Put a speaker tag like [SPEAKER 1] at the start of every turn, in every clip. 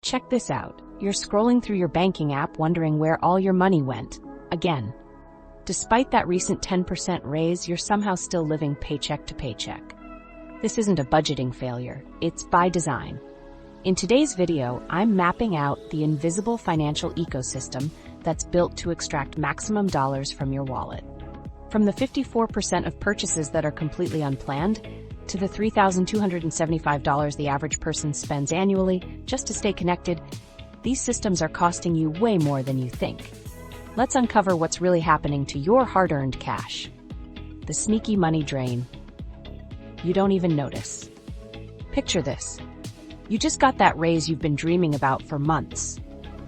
[SPEAKER 1] Check this out. You're scrolling through your banking app wondering where all your money went. Again. Despite that recent 10% raise, you're somehow still living paycheck to paycheck. This isn't a budgeting failure, it's by design. In today's video, I'm mapping out the invisible financial ecosystem that's built to extract maximum dollars from your wallet. From the 54% of purchases that are completely unplanned, to the $3,275 the average person spends annually just to stay connected, these systems are costing you way more than you think. Let's uncover what's really happening to your hard-earned cash. The sneaky money drain. You don't even notice. Picture this. You just got that raise you've been dreaming about for months.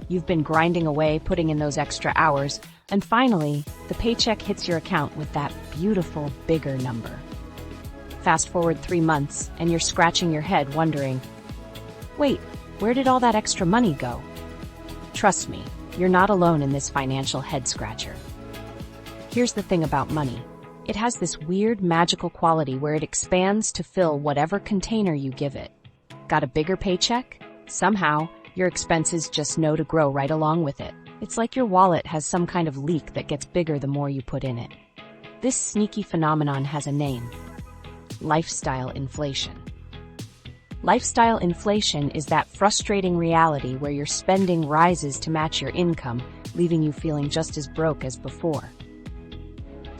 [SPEAKER 1] You've been grinding away, putting in those extra hours, and finally, the paycheck hits your account with that beautiful, bigger number. Fast forward 3 months, and you're scratching your head wondering, wait, where did all that extra money go? Trust me, you're not alone in this financial head-scratcher. Here's the thing about money. It has this weird, magical quality where it expands to fill whatever container you give it. Got a bigger paycheck? Somehow, your expenses just know to grow right along with it. It's like your wallet has some kind of leak that gets bigger the more you put in it. This sneaky phenomenon has a name. Lifestyle inflation. Lifestyle inflation is that frustrating reality where your spending rises to match your income, leaving you feeling just as broke as before.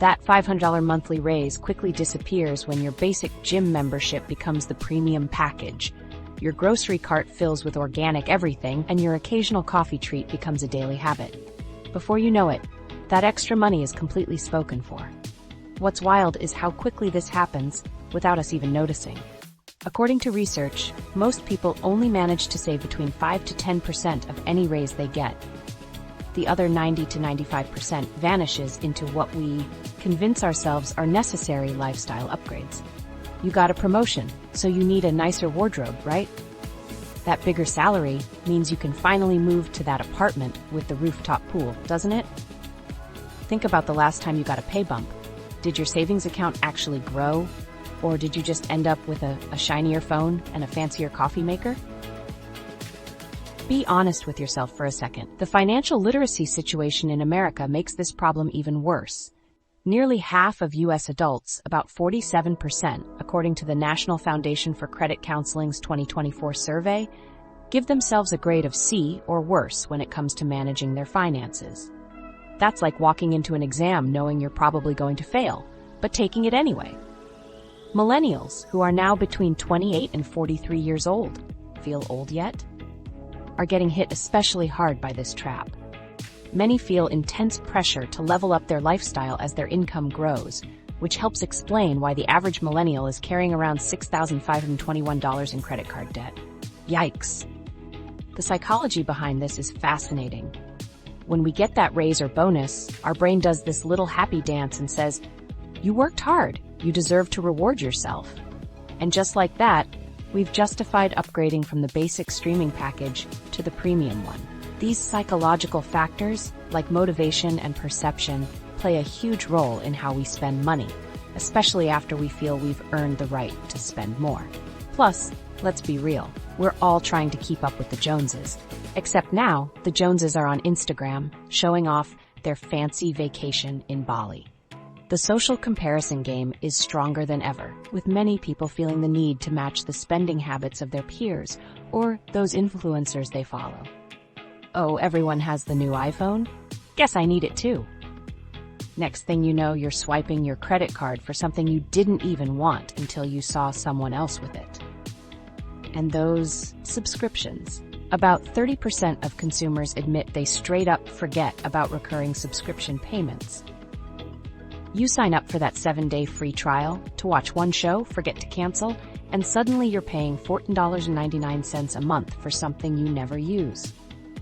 [SPEAKER 1] That $500 monthly raise quickly disappears when your basic gym membership becomes the premium package. Your grocery cart fills with organic everything, and your occasional coffee treat becomes a daily habit. Before you know it, that extra money is completely spoken for. What's wild is how quickly this happens without us even noticing. According to research, most people only manage to save between 5 to 10% of any raise they get. The other 90 to 95% vanishes into what we convince ourselves are necessary lifestyle upgrades. You got a promotion, so you need a nicer wardrobe, right? That bigger salary means you can finally move to that apartment with the rooftop pool, doesn't it? Think about the last time you got a pay bump. Did your savings account actually grow? Or did you just end up with a shinier phone and a fancier coffee maker? Be honest with yourself for a second. The financial literacy situation in America makes this problem even worse. Nearly half of U.S. adults, about 47%, according to the National Foundation for Credit Counseling's 2024 survey, give themselves a grade of C or worse when it comes to managing their finances. That's like walking into an exam knowing you're probably going to fail, but taking it anyway. Millennials, who are now between 28 and 43 years old, feel old yet? Are getting hit especially hard by this trap. Many feel intense pressure to level up their lifestyle as their income grows, which helps explain why the average millennial is carrying around $6,521 in credit card debt. Yikes! The psychology behind this is fascinating. When we get that raise or bonus, our brain does this little happy dance and says, "You worked hard. You deserve to reward yourself." And just like that, we've justified upgrading from the basic streaming package to the premium one. These psychological factors, like motivation and perception, play a huge role in how we spend money, especially after we feel we've earned the right to spend more. Plus, let's be real, we're all trying to keep up with the Joneses. Except now, the Joneses are on Instagram, showing off their fancy vacation in Bali. The social comparison game is stronger than ever, with many people feeling the need to match the spending habits of their peers or those influencers they follow. Oh, everyone has the new iPhone? Guess I need it too. Next thing you know, you're swiping your credit card for something you didn't even want until you saw someone else with it. And those subscriptions. About 30% of consumers admit they straight up forget about recurring subscription payments. You sign up for that 7-day free trial to watch one show, forget to cancel, and suddenly you're paying $14.99 a month for something you never use.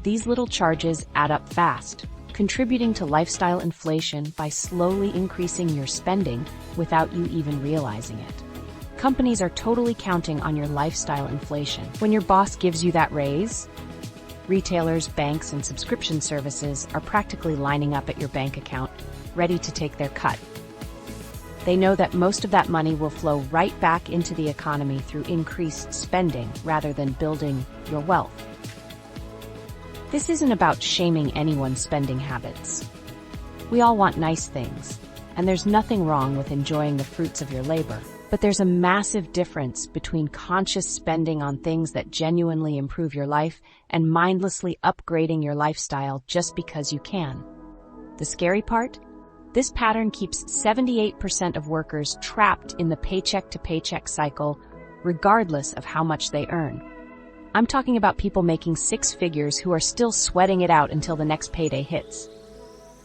[SPEAKER 1] These little charges add up fast, contributing to lifestyle inflation by slowly increasing your spending without you even realizing it. Companies are totally counting on your lifestyle inflation. When your boss gives you that raise, retailers, banks, and subscription services are practically lining up at your bank account, ready to take their cut. They know that most of that money will flow right back into the economy through increased spending rather than building your wealth. This isn't about shaming anyone's spending habits. We all want nice things, and there's nothing wrong with enjoying the fruits of your labor. But there's a massive difference between conscious spending on things that genuinely improve your life and mindlessly upgrading your lifestyle just because you can. The scary part? This pattern keeps 78% of workers trapped in the paycheck-to-paycheck cycle, regardless of how much they earn. I'm talking about people making six figures who are still sweating it out until the next payday hits.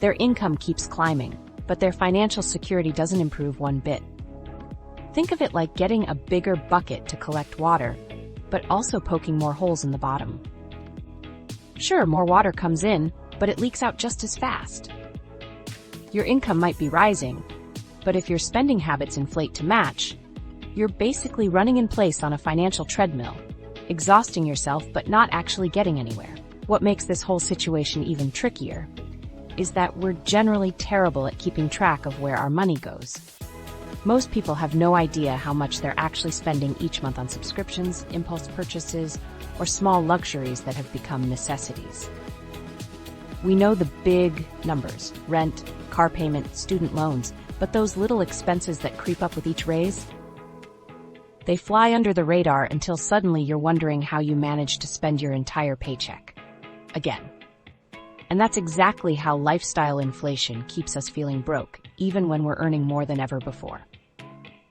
[SPEAKER 1] Their income keeps climbing, but their financial security doesn't improve one bit. Think of it like getting a bigger bucket to collect water, but also poking more holes in the bottom. Sure, more water comes in, but it leaks out just as fast. Your income might be rising, but if your spending habits inflate to match, you're basically running in place on a financial treadmill, exhausting yourself but not actually getting anywhere. What makes this whole situation even trickier is that we're generally terrible at keeping track of where our money goes. Most people have no idea how much they're actually spending each month on subscriptions, impulse purchases, or small luxuries that have become necessities. We know the big numbers: rent, car payment, student loans, but those little expenses that creep up with each raise? They fly under the radar until suddenly you're wondering how you managed to spend your entire paycheck. Again. And that's exactly how lifestyle inflation keeps us feeling broke, even when we're earning more than ever before.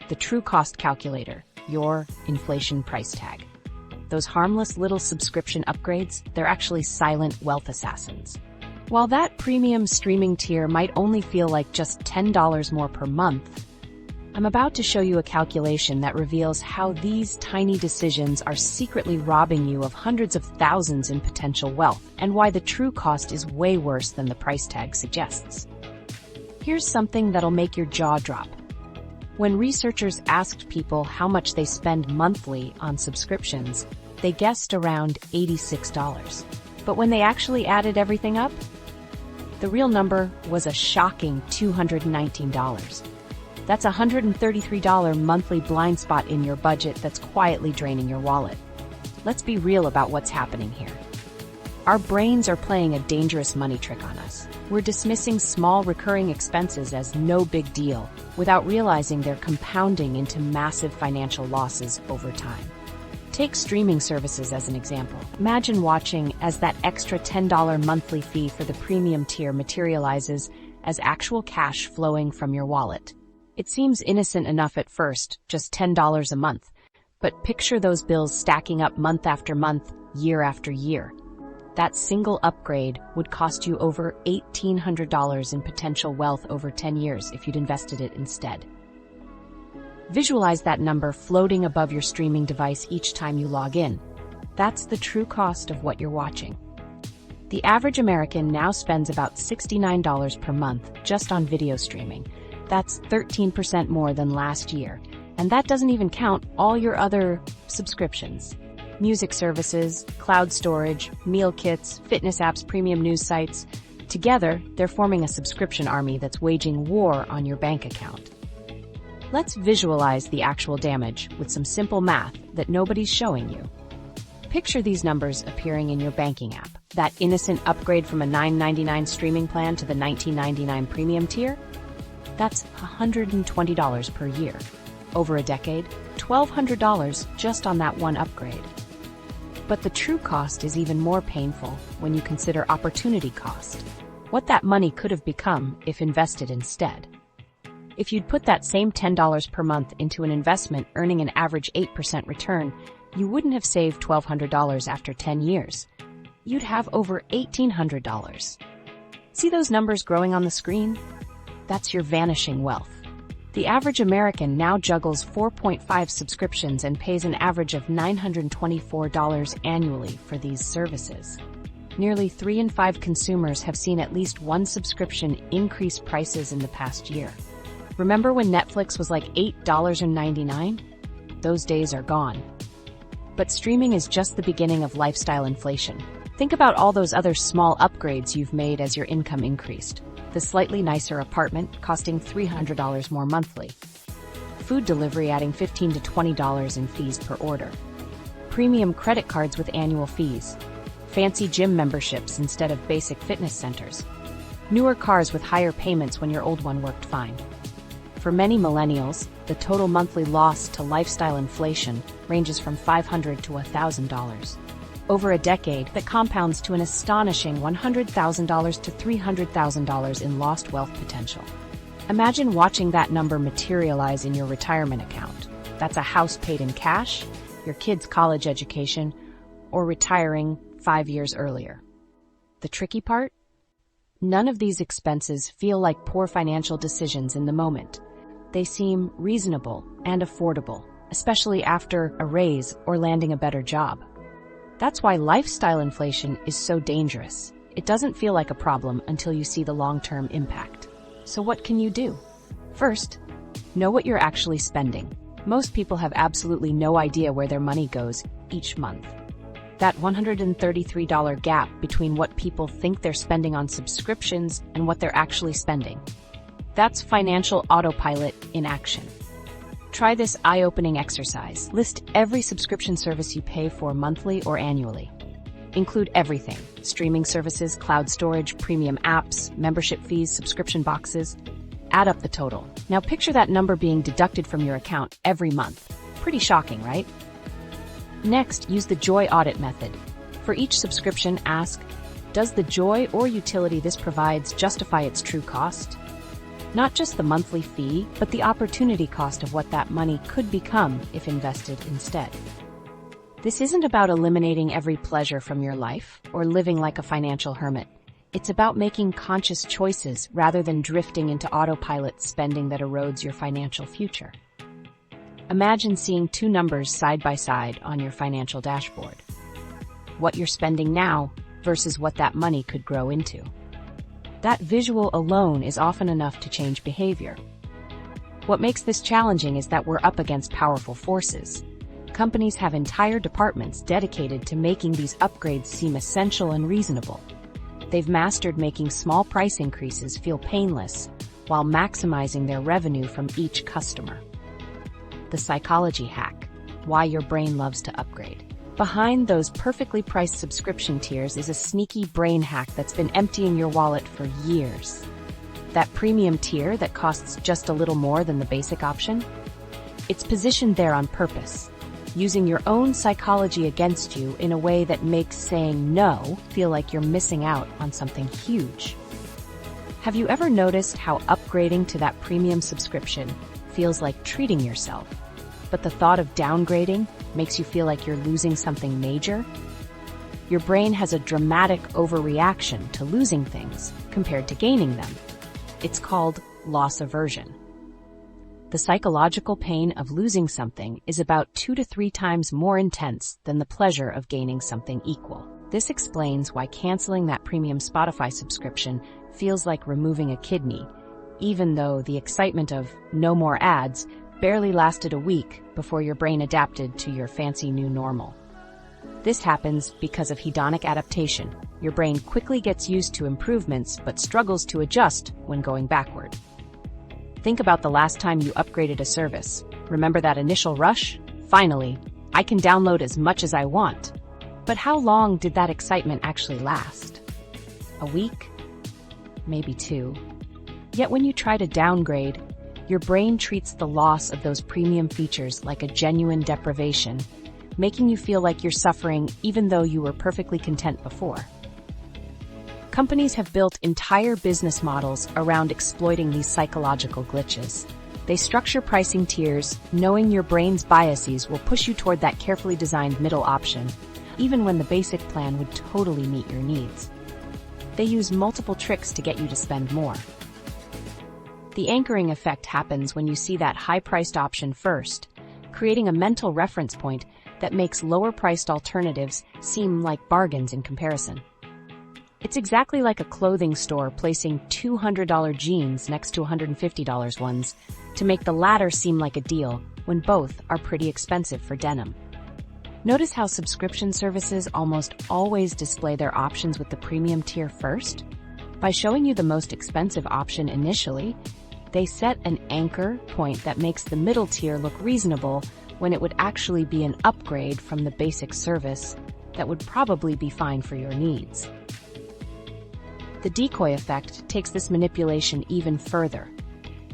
[SPEAKER 1] The true cost calculator, your inflation price tag. Those harmless little subscription upgrades, they're actually silent wealth assassins. While that premium streaming tier might only feel like just $10 more per month, I'm about to show you a calculation that reveals how these tiny decisions are secretly robbing you of hundreds of thousands in potential wealth, and why the true cost is way worse than the price tag suggests. Here's something that'll make your jaw drop. When researchers asked people how much they spend monthly on subscriptions, they guessed around $86. But when they actually added everything up, the real number was a shocking $219. That's a $133 monthly blind spot in your budget that's quietly draining your wallet. Let's be real about what's happening here. Our brains are playing a dangerous money trick on us. We're dismissing small recurring expenses as no big deal, without realizing they're compounding into massive financial losses over time. Take streaming services as an example. Imagine watching as that extra $10 monthly fee for the premium tier materializes as actual cash flowing from your wallet. It seems innocent enough at first, just $10 a month, but picture those bills stacking up month after month, year after year. That single upgrade would cost you over $1,800 in potential wealth over 10 years if you'd invested it instead. Visualize that number floating above your streaming device each time you log in. That's the true cost of what you're watching. The average American now spends about $69 per month just on video streaming. That's 13% more than last year, and that doesn't even count all your other subscriptions. Music services, cloud storage, meal kits, fitness apps, premium news sites. Together, they're forming a subscription army that's waging war on your bank account. Let's visualize the actual damage with some simple math that nobody's showing you. Picture these numbers appearing in your banking app. That innocent upgrade from a $9.99 streaming plan to the $19.99 premium tier? That's $120 per year. Over a decade, $1,200 just on that one upgrade. But the true cost is even more painful when you consider opportunity cost, what that money could have become if invested instead. If you'd put that same $10 per month into an investment earning an average 8% return, you wouldn't have saved $1,200 after 10 years. You'd have over $1,800. See those numbers growing on the screen? That's your vanishing wealth. The average American now juggles 4.5 subscriptions and pays an average of $924 annually for these services. Nearly 3 in 5 consumers have seen at least one subscription increase prices in the past year. Remember when Netflix was like $8.99? Those days are gone. But streaming is just the beginning of lifestyle inflation. Think about all those other small upgrades you've made as your income increased. The slightly nicer apartment costing $300 more monthly. Food delivery adding $15 to $20 in fees per order. Premium credit cards with annual fees. fancy gym memberships instead of basic fitness centers, newer cars with higher payments when your old one worked fine. For many millennials, the total monthly loss to lifestyle inflation ranges from $500 to $1,000. Over a decade, that compounds to an astonishing $100,000 to $300,000 in lost wealth potential. Imagine watching that number materialize in your retirement account. That's a house paid in cash, your kids' college education, or retiring 5 years earlier. The tricky part? None of these expenses feel like poor financial decisions in the moment. They seem reasonable and affordable, especially after a raise or landing a better job. That's why lifestyle inflation is so dangerous. It doesn't feel like a problem until you see the long-term impact. So what can you do? First, know what you're actually spending. Most people have absolutely no idea where their money goes each month. That $133 gap between what people think they're spending on subscriptions and what they're actually spending. That's financial autopilot in action. Try this eye-opening exercise. List every subscription service you pay for monthly or annually. Include everything: streaming services, cloud storage, premium apps, membership fees, subscription boxes. Add up the total. Now picture that number being deducted from your account every month. Pretty shocking, right? Next, use the joy audit method. For each subscription, ask, does the joy or utility this provides justify its true cost? Not just the monthly fee, but the opportunity cost of what that money could become if invested instead. This isn't about eliminating every pleasure from your life or living like a financial hermit. It's about making conscious choices rather than drifting into autopilot spending that erodes your financial future. Imagine seeing two numbers side by side on your financial dashboard. What you're spending now versus what that money could grow into. That visual alone is often enough to change behavior. What makes this challenging is that we're up against powerful forces. Companies have entire departments dedicated to making these upgrades seem essential and reasonable. They've mastered making small price increases feel painless while maximizing their revenue from each customer. The psychology hack: why your brain loves to upgrade. Behind those perfectly priced subscription tiers is a sneaky brain hack that's been emptying your wallet for years. That premium tier that costs just a little more than the basic option? It's positioned there on purpose, using your own psychology against you in a way that makes saying no feel like you're missing out on something huge. Have you ever noticed how upgrading to that premium subscription feels like treating yourself, but the thought of downgrading makes you feel like you're losing something major? Your brain has a dramatic overreaction to losing things compared to gaining them. It's called loss aversion. The psychological pain of losing something is about 2 to 3 times more intense than the pleasure of gaining something equal. This explains why canceling that premium Spotify subscription feels like removing a kidney, even though the excitement of no more ads barely lasted a week before your brain adapted to your fancy new normal. This happens because of hedonic adaptation. Your brain quickly gets used to improvements but struggles to adjust when going backward. Think about the last time you upgraded a service. Remember that initial rush? Finally, I can download as much as I want. But how long did that excitement actually last? A week? Maybe 2. Yet when you try to downgrade, your brain treats the loss of those premium features like a genuine deprivation, making you feel like you're suffering even though you were perfectly content before. Companies have built entire business models around exploiting these psychological glitches. They structure pricing tiers, knowing your brain's biases will push you toward that carefully designed middle option, even when the basic plan would totally meet your needs. They use multiple tricks to get you to spend more. The anchoring effect happens when you see that high-priced option first, creating a mental reference point that makes lower-priced alternatives seem like bargains in comparison. It's exactly like a clothing store placing $200 jeans next to $150 ones to make the latter seem like a deal when both are pretty expensive for denim. Notice how subscription services almost always display their options with the premium tier first? By showing you the most expensive option initially, they set an anchor point that makes the middle tier look reasonable when it would actually be an upgrade from the basic service that would probably be fine for your needs. The decoy effect takes this manipulation even further.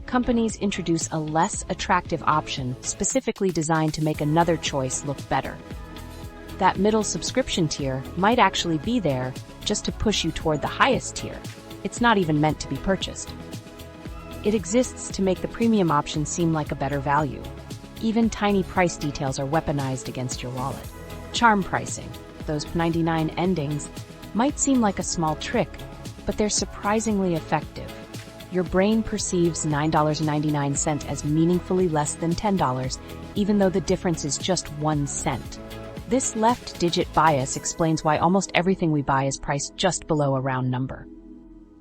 [SPEAKER 1] Companies introduce a less attractive option specifically designed to make another choice look better. That middle subscription tier might actually be there just to push you toward the highest tier. It's not even meant to be purchased. It exists to make the premium option seem like a better value. Even tiny price details are weaponized against your wallet. Charm pricing, those 99 endings, might seem like a small trick, but they're surprisingly effective. Your brain perceives $9.99 as meaningfully less than $10, even though the difference is just 1 cent. This left-digit bias explains why almost everything we buy is priced just below a round number.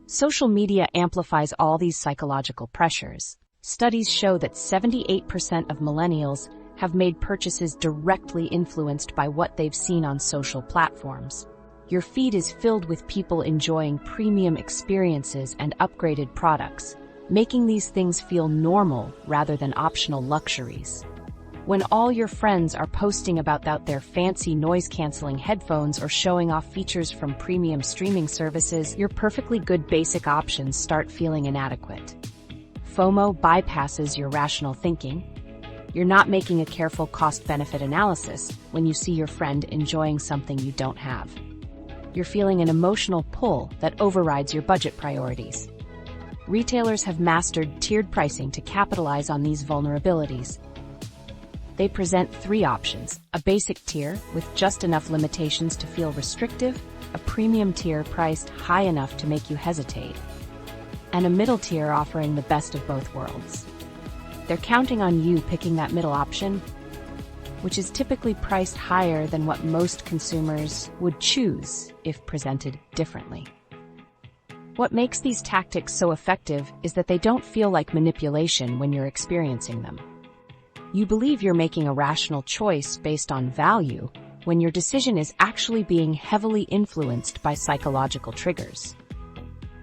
[SPEAKER 1] Social media amplifies all these psychological pressures. Studies show that 78% of millennials have made purchases directly influenced by what they've seen on social platforms. Your feed is filled with people enjoying premium experiences and upgraded products, making these things feel normal rather than optional luxuries. When all your friends are posting about their fancy noise-canceling headphones or showing off features from premium streaming services, your perfectly good basic options start feeling inadequate. FOMO bypasses your rational thinking. You're not making a careful cost-benefit analysis when you see your friend enjoying something you don't have. You're feeling an emotional pull that overrides your budget priorities. Retailers have mastered tiered pricing to capitalize on these vulnerabilities. They present 3 options: a basic tier with just enough limitations to feel restrictive, a premium tier priced high enough to make you hesitate, and a middle tier offering the best of both worlds. They're counting on you picking that middle option, which is typically priced higher than what most consumers would choose if presented differently. What makes these tactics so effective is that they don't feel like manipulation when you're experiencing them. You believe you're making a rational choice based on value when your decision is actually being heavily influenced by psychological triggers.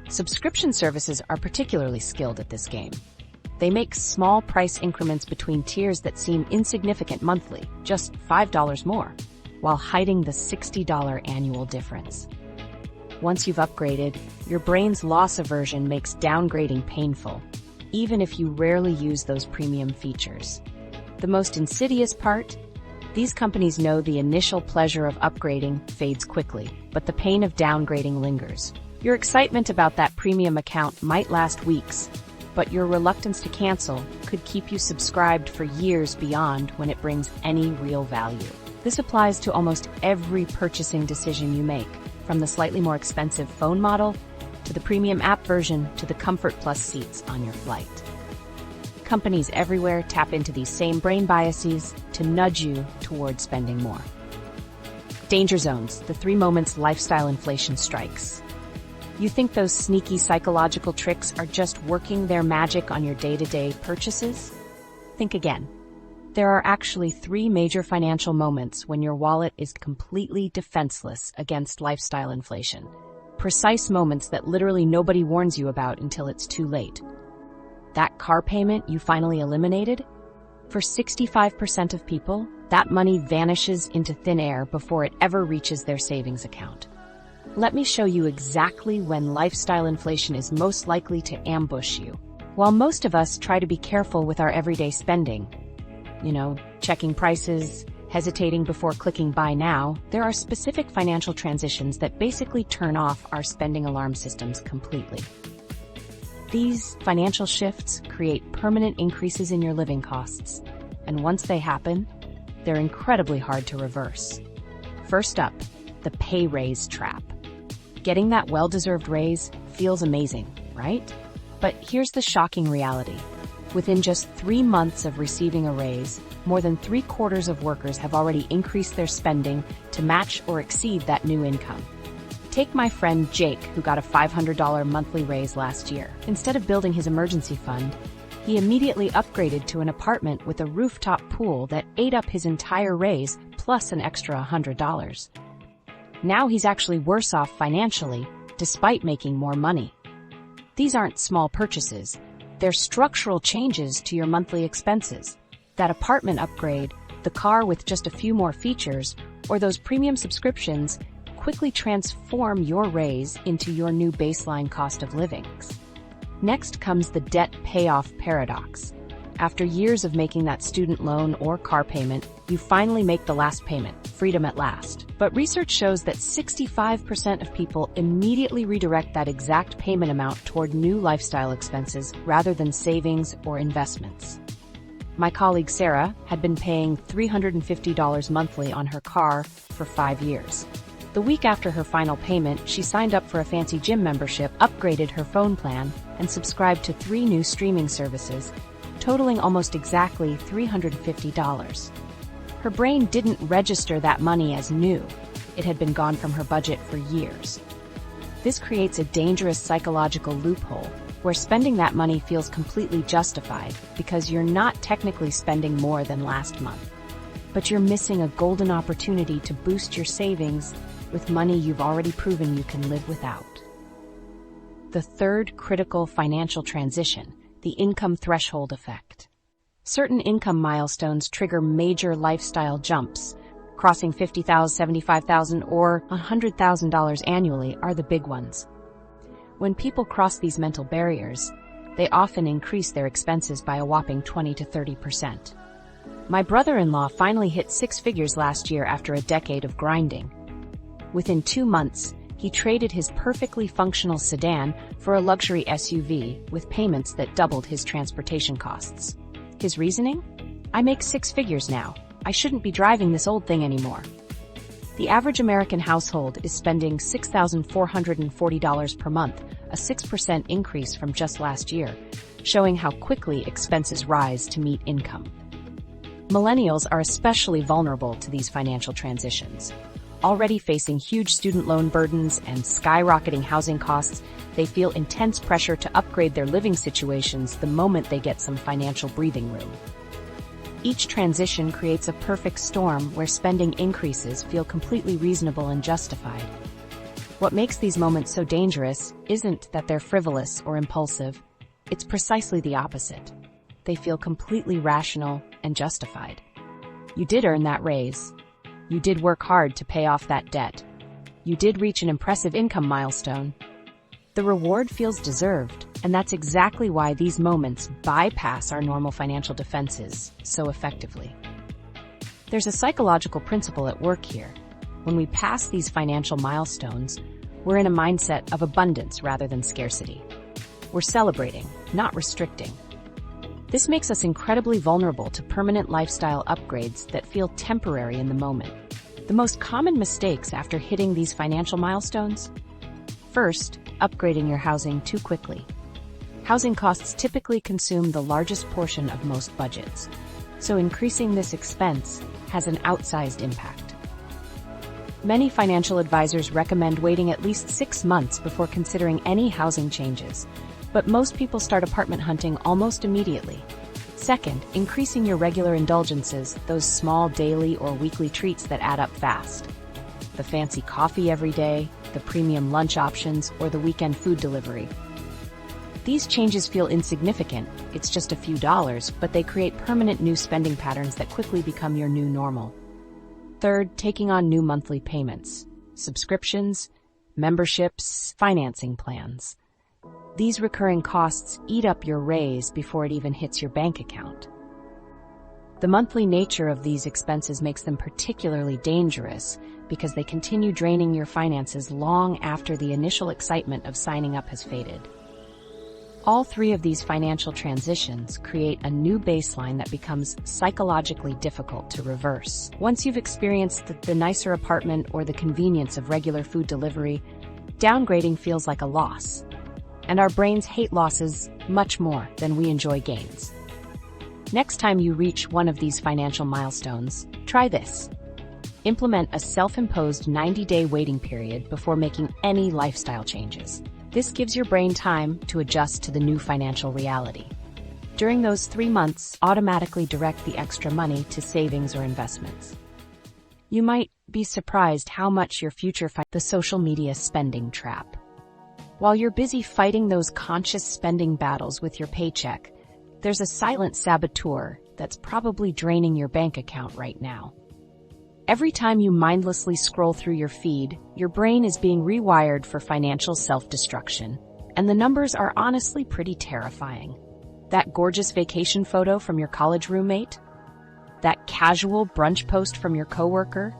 [SPEAKER 1] Subscription services are particularly skilled at this game. They make small price increments between tiers that seem insignificant monthly, just $5 more, while hiding the $60 annual difference. Once you've upgraded, your brain's loss aversion makes downgrading painful, even if you rarely use those premium features. The most insidious part? These companies know the initial pleasure of upgrading fades quickly, but the pain of downgrading lingers. Your excitement about that premium account might last weeks, but your reluctance to cancel could keep you subscribed for years beyond when it brings any real value. This applies to almost every purchasing decision you make, from the slightly more expensive phone model to the premium app version to the Comfort Plus seats on your flight. Companies everywhere tap into these same brain biases to nudge you toward spending more. Danger zones, the 3 moments lifestyle inflation strikes. You think those sneaky psychological tricks are just working their magic on your day-to-day purchases? Think again. There are actually 3 major financial moments when your wallet is completely defenseless against lifestyle inflation. Precise moments that literally nobody warns you about until it's too late. That car payment you finally eliminated? For 65% of people, that money vanishes into thin air before it ever reaches their savings account. Let me show you exactly when lifestyle inflation is most likely to ambush you. While most of us try to be careful with our everyday spending, checking prices, hesitating before clicking buy now, there are specific financial transitions that basically turn off our spending alarm systems completely. These financial shifts create permanent increases in your living costs, and once they happen, they're incredibly hard to reverse. First up, the pay raise trap. Getting that well-deserved raise feels amazing, right? But here's the shocking reality. Within just 3 months of receiving a raise, more than 3/4 of workers have already increased their spending to match or exceed that new income. Take my friend Jake, who got a $500 monthly raise last year. Instead of building his emergency fund, he immediately upgraded to an apartment with a rooftop pool that ate up his entire raise plus an extra $100. Now he's actually worse off financially, despite making more money. These aren't small purchases. They're structural changes to your monthly expenses. That apartment upgrade The car with just a few more features, or those premium subscriptions, quickly transform your raise into your new baseline cost of living. Next comes the debt payoff paradox. After years of making that student loan or car payment, you finally make the last payment, freedom at last. But research shows that 65% of people immediately redirect that exact payment amount toward new lifestyle expenses rather than savings or investments. My colleague Sarah had been paying $350 monthly on her car for 5 years. The week after her final payment, she signed up for a fancy gym membership, upgraded her phone plan, and subscribed to 3 new streaming services, totaling almost exactly $350. Her brain didn't register that money as new. It had been gone from her budget for years. This creates a dangerous psychological loophole where spending that money feels completely justified because you're not technically spending more than last month. But you're missing a golden opportunity to boost your savings with money you've already proven you can live without. The third critical financial transition, the income threshold effect. Certain income milestones trigger major lifestyle jumps. Crossing $50,000, $75,000, or $100,000 annually are the big ones. When people cross these mental barriers, they often increase their expenses by a whopping 20 to 30%. My brother-in-law finally hit 6 figures last year after a decade of grinding. Within 2 months, he traded his perfectly functional sedan for a luxury SUV with payments that doubled his transportation costs. His reasoning? I make 6 figures now. I shouldn't be driving this old thing anymore. The average American household is spending $6,440 per month, a 6% increase from just last year, showing how quickly expenses rise to meet income. Millennials are especially vulnerable to these financial transitions. Already facing huge student loan burdens and skyrocketing housing costs, they feel intense pressure to upgrade their living situations the moment they get some financial breathing room. Each transition creates a perfect storm where spending increases feel completely reasonable and justified. What makes these moments so dangerous isn't that they're frivolous or impulsive. It's precisely the opposite. They feel completely rational and justified. You did earn that raise. You did work hard to pay off that debt. You did reach an impressive income milestone. The reward feels deserved, and that's exactly why these moments bypass our normal financial defenses so effectively. There's a psychological principle at work here. When we pass these financial milestones, we're in a mindset of abundance rather than scarcity. We're celebrating, not restricting. This makes us incredibly vulnerable to permanent lifestyle upgrades that feel temporary in the moment. The most common mistakes after hitting these financial milestones? First, upgrading your housing too quickly. Housing costs typically consume the largest portion of most budgets, so increasing this expense has an outsized impact. Many financial advisors recommend waiting at least 6 months before considering any housing changes, but most people start apartment hunting almost immediately. Second, increasing your regular indulgences, those small daily or weekly treats that add up fast. The fancy coffee every day, the premium lunch options, or the weekend food delivery. These changes feel insignificant, it's just a few dollars, but they create permanent new spending patterns that quickly become your new normal. Third, taking on new monthly payments, subscriptions, memberships, financing plans. These recurring costs eat up your raise before it even hits your bank account. The monthly nature of these expenses makes them particularly dangerous because they continue draining your finances long after the initial excitement of signing up has faded. All 3 of these financial transitions create a new baseline that becomes psychologically difficult to reverse. Once you've experienced the nicer apartment or the convenience of regular food delivery, downgrading feels like a loss. And our brains hate losses much more than we enjoy gains. Next time you reach one of these financial milestones, try this. Implement a self-imposed 90-day waiting period before making any lifestyle changes. This gives your brain time to adjust to the new financial reality. During those 3 months, automatically direct the extra money to savings or investments. You might be surprised how much your future the social media spending trap. While you're busy fighting those conscious spending battles with your paycheck, there's a silent saboteur that's probably draining your bank account right now. Every time you mindlessly scroll through your feed, your brain is being rewired for financial self-destruction, and the numbers are honestly pretty terrifying. That gorgeous vacation photo from your college roommate? That casual brunch post from your coworker?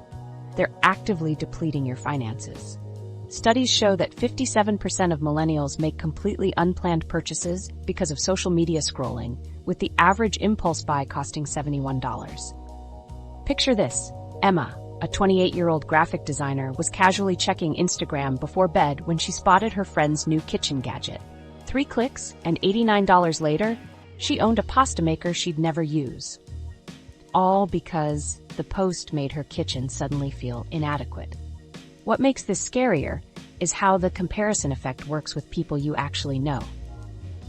[SPEAKER 1] They're actively depleting your finances. Studies show that 57% of millennials make completely unplanned purchases because of social media scrolling, with the average impulse buy costing $71. Picture this. Emma, a 28-year-old graphic designer, was casually checking Instagram before bed when she spotted her friend's new kitchen gadget. 3 clicks, and $89 later, she owned a pasta maker she'd never use. All because the post made her kitchen suddenly feel inadequate. What makes this scarier is how the comparison effect works with people you actually know.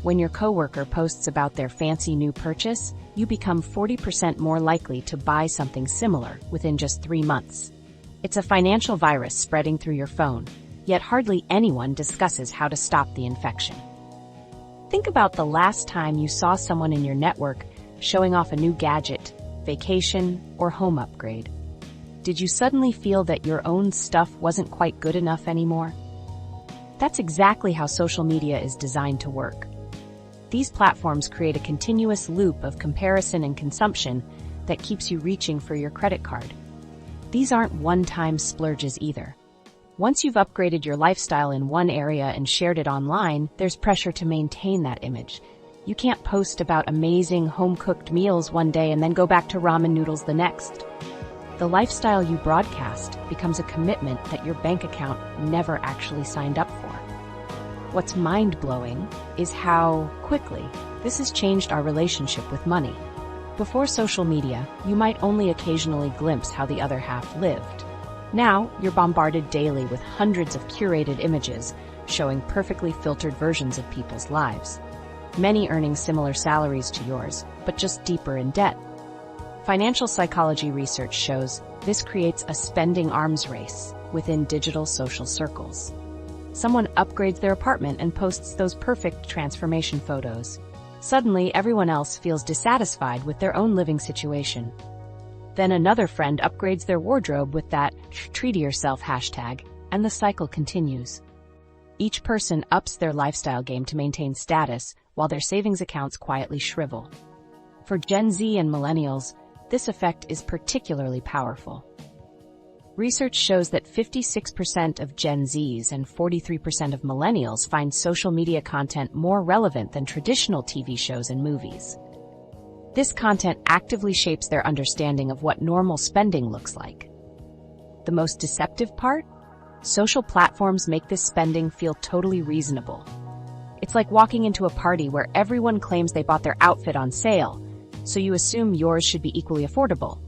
[SPEAKER 1] When your coworker posts about their fancy new purchase, you become 40% more likely to buy something similar within just 3 months. It's a financial virus spreading through your phone, yet hardly anyone discusses how to stop the infection. Think about the last time you saw someone in your network showing off a new gadget, vacation, or home upgrade. Did you suddenly feel that your own stuff wasn't quite good enough anymore? That's exactly how social media is designed to work. These platforms create a continuous loop of comparison and consumption that keeps you reaching for your credit card. These aren't one-time splurges either. Once you've upgraded your lifestyle in one area and shared it online, there's pressure to maintain that image. You can't post about amazing home-cooked meals one day and then go back to ramen noodles the next. The lifestyle you broadcast becomes a commitment that your bank account never actually signed up for. What's mind-blowing is how quickly this has changed our relationship with money. Before social media, you might only occasionally glimpse how the other half lived. Now, you're bombarded daily with hundreds of curated images showing perfectly filtered versions of people's lives. Many earning similar salaries to yours, but just deeper in debt. Financial psychology research shows this creates a spending arms race within digital social circles. Someone upgrades their apartment and posts those perfect transformation photos. Suddenly, everyone else feels dissatisfied with their own living situation. Then another friend upgrades their wardrobe with that "treat yourself" hashtag, and the cycle continues. Each person ups their lifestyle game to maintain status, while their savings accounts quietly shrivel. For Gen Z and millennials, this effect is particularly powerful. Research shows that 56% of Gen Zs and 43% of millennials find social media content more relevant than traditional TV shows and movies. This content actively shapes their understanding of what normal spending looks like. The most deceptive part? Social platforms make this spending feel totally reasonable. It's like walking into a party where everyone claims they bought their outfit on sale, so you assume yours should be equally affordable,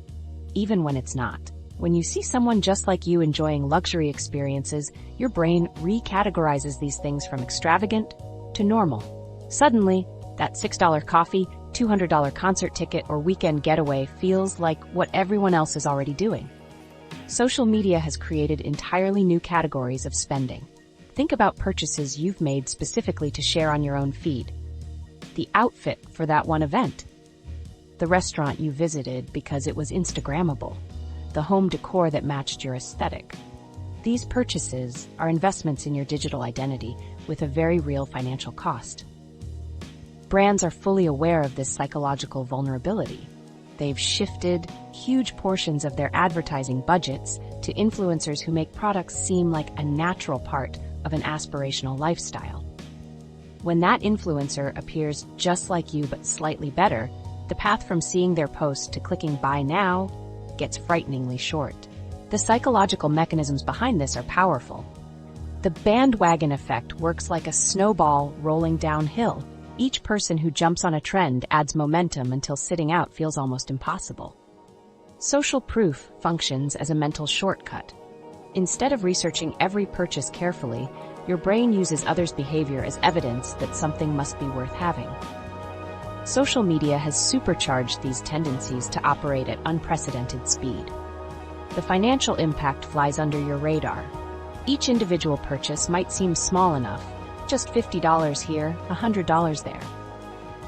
[SPEAKER 1] even when it's not. When you see someone just like you enjoying luxury experiences, your brain recategorizes these things from extravagant to normal. Suddenly, that $6 coffee, $200 concert ticket, or weekend getaway feels like what everyone else is already doing. Social media has created entirely new categories of spending. Think about purchases you've made specifically to share on your own feed. The outfit for that one event. The restaurant you visited because it was Instagrammable. The home decor that matched your aesthetic. These purchases are investments in your digital identity with a very real financial cost. Brands are fully aware of this psychological vulnerability. They've shifted huge portions of their advertising budgets to influencers who make products seem like a natural part of an aspirational lifestyle. When that influencer appears just like you but slightly better, the path from seeing their post to clicking buy now gets frighteningly short. The psychological mechanisms behind this are powerful. The bandwagon effect works like a snowball rolling downhill. Each person who jumps on a trend adds momentum until sitting out feels almost impossible. Social proof functions as a mental shortcut. Instead of researching every purchase carefully, your brain uses others' behavior as evidence that something must be worth having. Social media has supercharged these tendencies to operate at unprecedented speed. The financial impact flies under your radar. Each individual purchase might seem small enough, just $50 here, $100 there.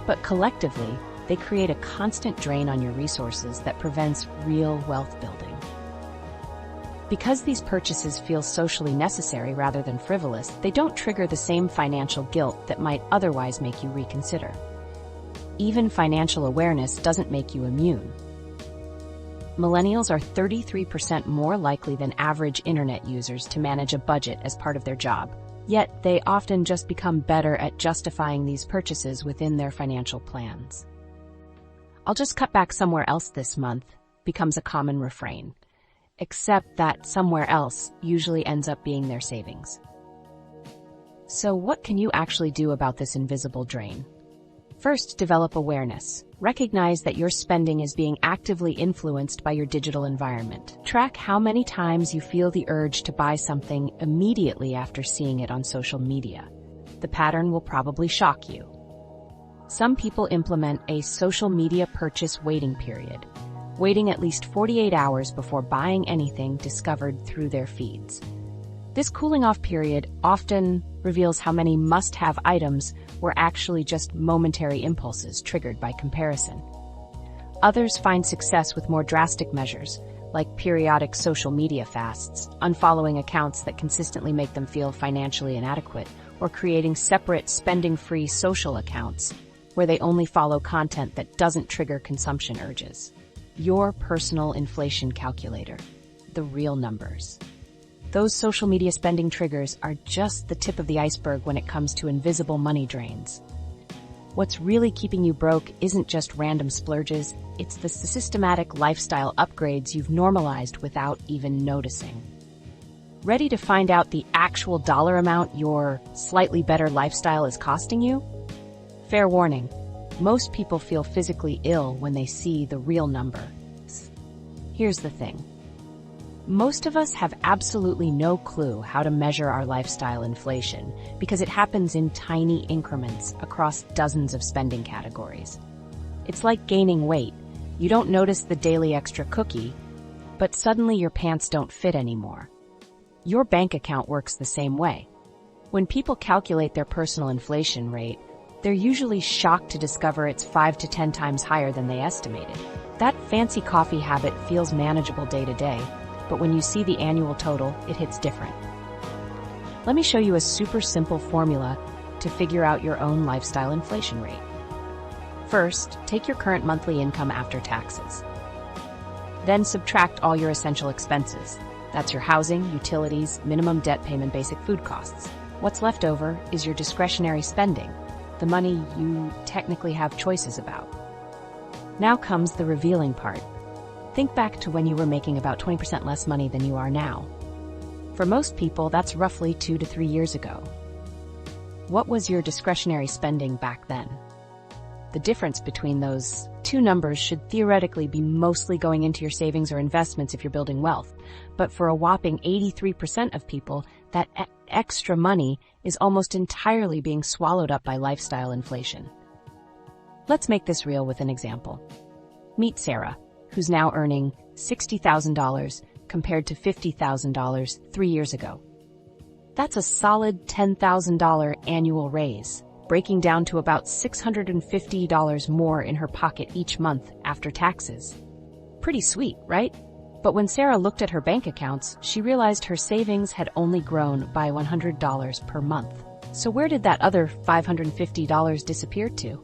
[SPEAKER 1] But collectively, they create a constant drain on your resources that prevents real wealth building. Because these purchases feel socially necessary rather than frivolous, they don't trigger the same financial guilt that might otherwise make you reconsider. Even financial awareness doesn't make you immune. Millennials are 33% more likely than average internet users to manage a budget as part of their job, yet they often just become better at justifying these purchases within their financial plans. "I'll just cut back somewhere else this month" becomes a common refrain, except that somewhere else usually ends up being their savings. So what can you actually do about this invisible drain? First, develop awareness. Recognize that your spending is being actively influenced by your digital environment. Track how many times you feel the urge to buy something immediately after seeing it on social media. The pattern will probably shock you. Some people implement a social media purchase waiting period, waiting at least 48 hours before buying anything discovered through their feeds. This cooling off period often reveals how many must-have items were actually just momentary impulses triggered by comparison. Others find success with more drastic measures, like periodic social media fasts, unfollowing accounts that consistently make them feel financially inadequate, or creating separate spending-free social accounts where they only follow content that doesn't trigger consumption urges. Your personal inflation calculator, the real numbers. Those social media spending triggers are just the tip of the iceberg when it comes to invisible money drains. What's really keeping you broke isn't just random splurges, it's the systematic lifestyle upgrades you've normalized without even noticing. Ready to find out the actual dollar amount your slightly better lifestyle is costing you? Fair warning, most people feel physically ill when they see the real number. Here's the thing. Most of us have absolutely no clue how to measure our lifestyle inflation because it happens in tiny increments across dozens of spending categories. It's like gaining weight. You don't notice the daily extra cookie, but suddenly your pants don't fit anymore. Your bank account works the same way. When people calculate their personal inflation rate, they're usually shocked to discover it's 5 to 10 times higher than they estimated. That fancy coffee habit feels manageable day to day, but when you see the annual total, it hits different. Let me show you a super simple formula to figure out your own lifestyle inflation rate. First, take your current monthly income after taxes. Then subtract all your essential expenses. That's your housing, utilities, minimum debt payment, basic food costs. What's left over is your discretionary spending, the money you technically have choices about. Now comes the revealing part. Think back to when you were making about 20% less money than you are now. For most people, that's roughly 2 to 3 years ago. What was your discretionary spending back then? The difference between those two numbers should theoretically be mostly going into your savings or investments if you're building wealth. But for a whopping 83% of people, that extra money is almost entirely being swallowed up by lifestyle inflation. Let's make this real with an example. Meet Sarah, who's now earning $60,000 compared to $50,000 3 years ago. That's a solid $10,000 annual raise, breaking down to about $650 more in her pocket each month after taxes. Pretty sweet, right? But when Sarah looked at her bank accounts, she realized her savings had only grown by $100 per month. So where did that other $550 disappear to?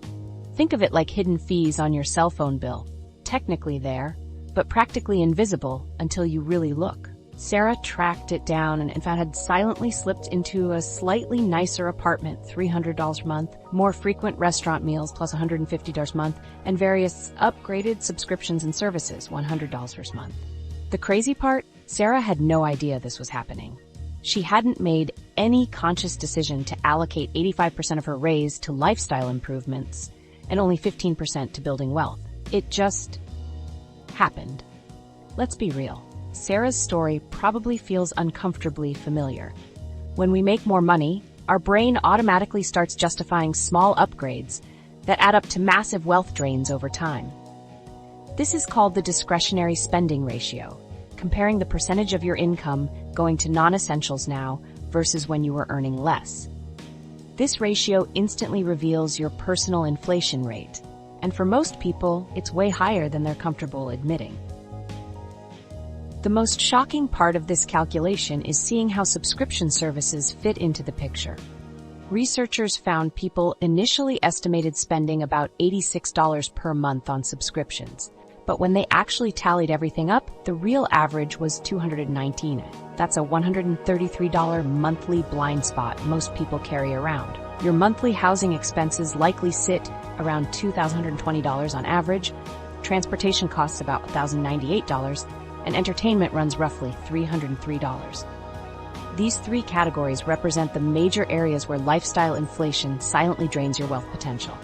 [SPEAKER 1] Think of it like hidden fees on your cell phone bill. Technically there, but practically invisible until you really look. Sarah tracked it down and in fact had silently slipped into a slightly nicer apartment, $300 a month, more frequent restaurant meals plus $150 a month, and various upgraded subscriptions and services, $100 a month. The crazy part, Sarah had no idea this was happening. She hadn't made any conscious decision to allocate 85% of her raise to lifestyle improvements and only 15% to building wealth. It just happened. Let's be real. Sarah's story probably feels uncomfortably familiar. When we make more money, our brain automatically starts justifying small upgrades that add up to massive wealth drains over time. This is called the discretionary spending ratio, comparing the percentage of your income going to non-essentials now versus when you were earning less. This ratio instantly reveals your personal inflation rate, And for most people, it's way higher than they're comfortable admitting. The most shocking part of this calculation is seeing how subscription services fit into the picture. Researchers found people initially estimated spending about $86 per month on subscriptions. But when they actually tallied everything up, the real average was $219. That's a $133 monthly blind spot most people carry around. Your monthly housing expenses likely sit around $2,120 on average, transportation costs about $1,098, and entertainment runs roughly $303. These three categories represent the major areas where lifestyle inflation silently drains your wealth potential.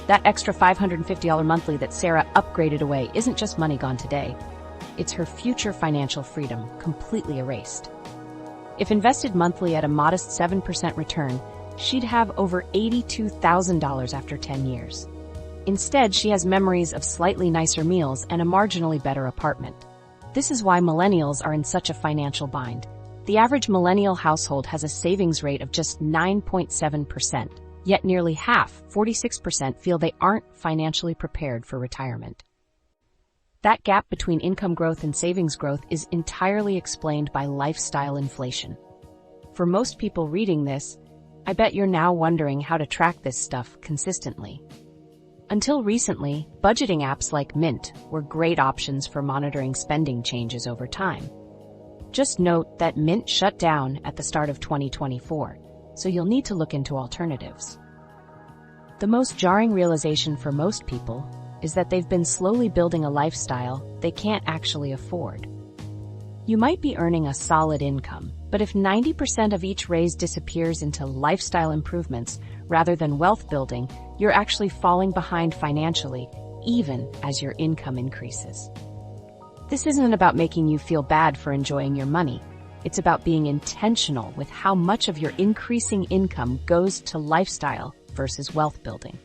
[SPEAKER 1] That extra $550 monthly that Sarah upgraded away isn't just money gone today. It's her future financial freedom completely erased. If invested monthly at a modest 7% return, she'd have over $82,000 after 10 years. Instead, she has memories of slightly nicer meals and a marginally better apartment. This is why millennials are in such a financial bind. The average millennial household has a savings rate of just 9.7%. Yet nearly half, 46%, feel they aren't financially prepared for retirement. That gap between income growth and savings growth is entirely explained by lifestyle inflation. For most people reading this, I bet you're now wondering how to track this stuff consistently. Until recently, budgeting apps like Mint were great options for monitoring spending changes over time. Just note that Mint shut down at the start of 2024. So you'll need to look into alternatives. The most jarring realization for most people is that they've been slowly building a lifestyle they can't actually afford. You might be earning a solid income, but if 90% of each raise disappears into lifestyle improvements rather than wealth building, you're actually falling behind financially, even as your income increases. This isn't about making you feel bad for enjoying your money. It's about being intentional with how much of your increasing income goes to lifestyle versus wealth building.